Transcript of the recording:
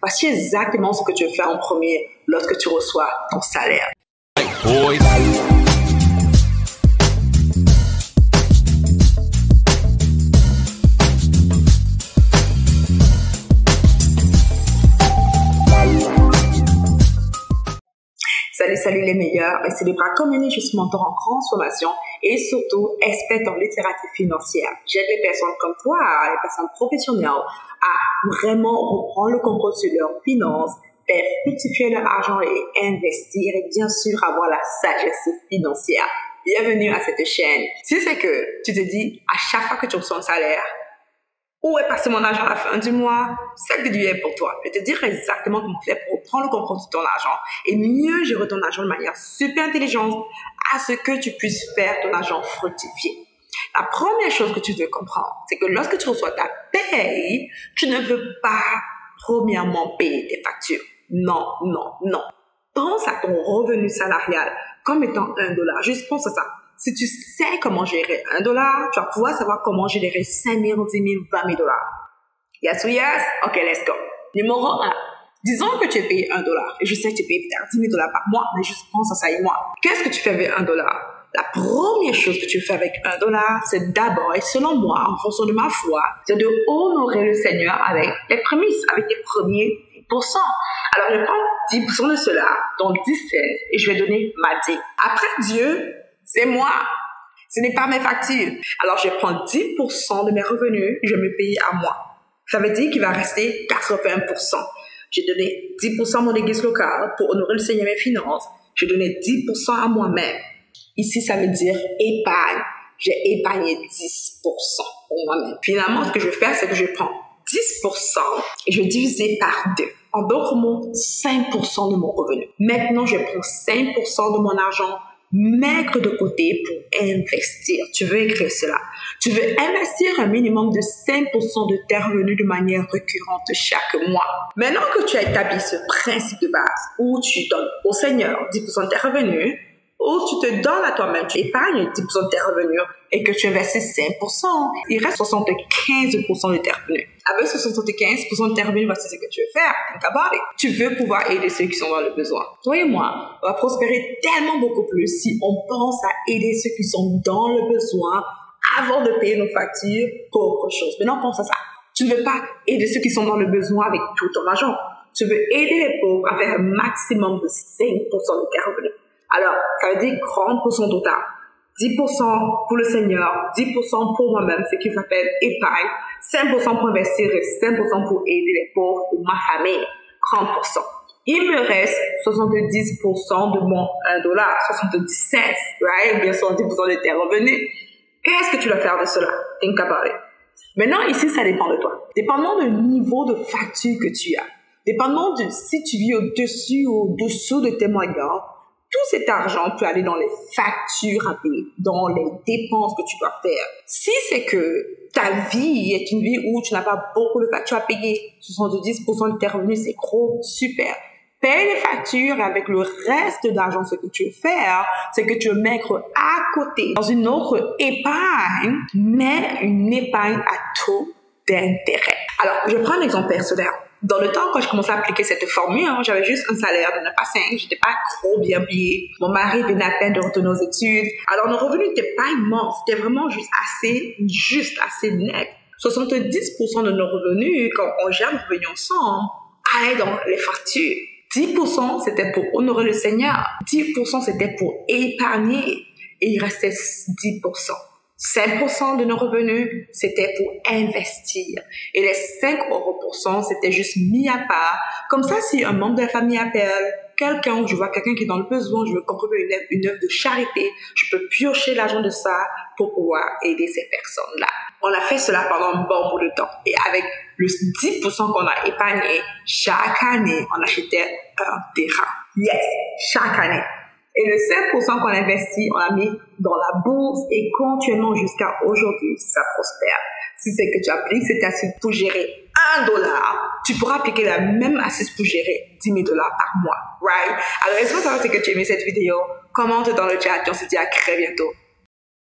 Voici exactement ce que tu veux faire en premier lorsque tu reçois ton salaire. Salut les meilleurs, c'est Debra Comini, je suis mentor en transformation et surtout experte en littératie financière. J'aide les personnes comme toi, les personnes professionnelles, à vraiment reprendre le contrôle sur leurs finances, faire fructifier leur argent et investir et bien sûr avoir la sagesse financière. Bienvenue à cette chaîne. Si c'est que tu te dis à chaque fois que tu reçois un salaire, où est passé mon argent à la fin du mois? Cette vidéo est pour toi. Je vais te dire exactement comment faire pour prendre le contrôle de ton argent et mieux gérer ton argent de manière super intelligente à ce que tu puisses faire ton argent fructifier. La première chose que tu veux comprendre, c'est que lorsque tu reçois ta paye, tu ne veux pas premièrement payer tes factures. Non. Pense à ton revenu salarial comme étant $1. Juste pense à ça. Si tu sais comment gérer $1, tu vas pouvoir savoir comment gérer 5 000, 10 000, 20 000 $. Yes or yes? Ok, let's go. Numéro 1. Disons que tu es payé $1 et je sais que tu es payé peut-être 10 000 $ par mois, mais juste pense à ça et moi. Qu'est-ce que tu fais avec $1? La première chose que tu fais avec $1, c'est d'abord, et selon moi, en fonction de ma foi, c'est de honorer le Seigneur avec les prémices, avec tes premiers 10%. Alors, je prends 10% de cela, donc 10 cents, et je vais donner ma dîme. Après Dieu, c'est moi. Ce n'est pas mes factures. Alors, je prends 10% de mes revenus, je me paye à moi. Ça veut dire qu'il va rester 80%. J'ai donné 10% à mon église locale pour honorer le Seigneur mes finances. J'ai donné 10% à moi-même. Ici, ça veut dire épargne. J'ai épargné 10% pour moi-même. Finalement, ce que je vais faire, c'est que je prends 10% et je vais diviser par 2. En d'autres mots, 5% de mon revenu. Maintenant, je prends 5% de mon argent maigre de côté pour investir. Tu veux écrire cela. Tu veux investir un minimum de 5% de tes revenus de manière récurrente chaque mois. Maintenant que tu as établi ce principe de base où tu donnes au Seigneur 10% de tes revenus, où tu te donnes à toi-même, tu épargnes 10% de tes revenus et que tu investis 5%, il reste 75% de tes revenus. Avec ce 75% de tes revenus, voici ce que tu veux faire. Think about it. Tu veux pouvoir aider ceux qui sont dans le besoin. Toi et moi, on va prospérer tellement beaucoup plus si on pense à aider ceux qui sont dans le besoin avant de payer nos factures pour autre chose. Maintenant, pense à ça. Tu ne veux pas aider ceux qui sont dans le besoin avec tout ton argent. Tu veux aider les pauvres avec un maximum de 5% de tes revenus. Alors, ça veut dire 30% total. 10% pour le Seigneur, 10% pour moi-même, ce qui s'appelle épargne, 5% pour investir et 5% pour aider les pauvres ou ma famille, 30%. Il me reste 70% de mon $, 70 cents, right? Bien sûr, 10% de tes revenus. Qu'est-ce que tu vas faire de cela? Think about it. Maintenant, ici, ça dépend de toi. Dépendant du niveau de facture que tu as, dépendant de si tu vis au-dessus ou au-dessous de tes moyens, tout cet argent peut aller dans les factures à payer, dans les dépenses que tu dois faire. Si c'est que ta vie est une vie où tu n'as pas beaucoup de factures à payer, 70% de tes revenus, c'est gros, super. Paye les factures et avec le reste d'argent, ce que tu veux faire, c'est que tu veux mettre à côté dans une autre épargne, mais une épargne à taux d'intérêt. Alors, je prends un exemple personnel. Dans le temps, quand je commençais à appliquer cette formule, j'avais juste un salaire de 9 à 5. J'étais pas trop bien payée. Mon mari venait à peine de retourner aux études. Alors, nos revenus n'étaient pas immenses. C'était vraiment juste assez net. 70% de nos revenus, quand on gère nos revenus ensemble, allaient dans les factures. 10%, c'était pour honorer le Seigneur. 10%, c'était pour épargner. Et il restait 10%. 5% de nos revenus, c'était pour investir. Et les 5 €, c'était juste mis à part. Comme ça, si un membre de la famille appelle quelqu'un, ou je vois quelqu'un qui est dans le besoin, je veux contribuer une œuvre de charité, je peux piocher l'argent de ça pour pouvoir aider ces personnes-là. On a fait cela pendant un bon bout de temps. Et avec le 10% qu'on a épargné, chaque année, on achetait un terrain. Yes, chaque année. Et le 5% qu'on investit, on l'a mis dans la bourse et continuellement jusqu'à aujourd'hui, ça prospère. Si c'est que tu appliques cette astuce pour gérer $1, tu pourras appliquer la même astuce pour gérer 10 000 $ par mois, right? Alors, est-ce que ça va, c'est que tu as aimé cette vidéo? Commente dans le chat et on se dit à très bientôt.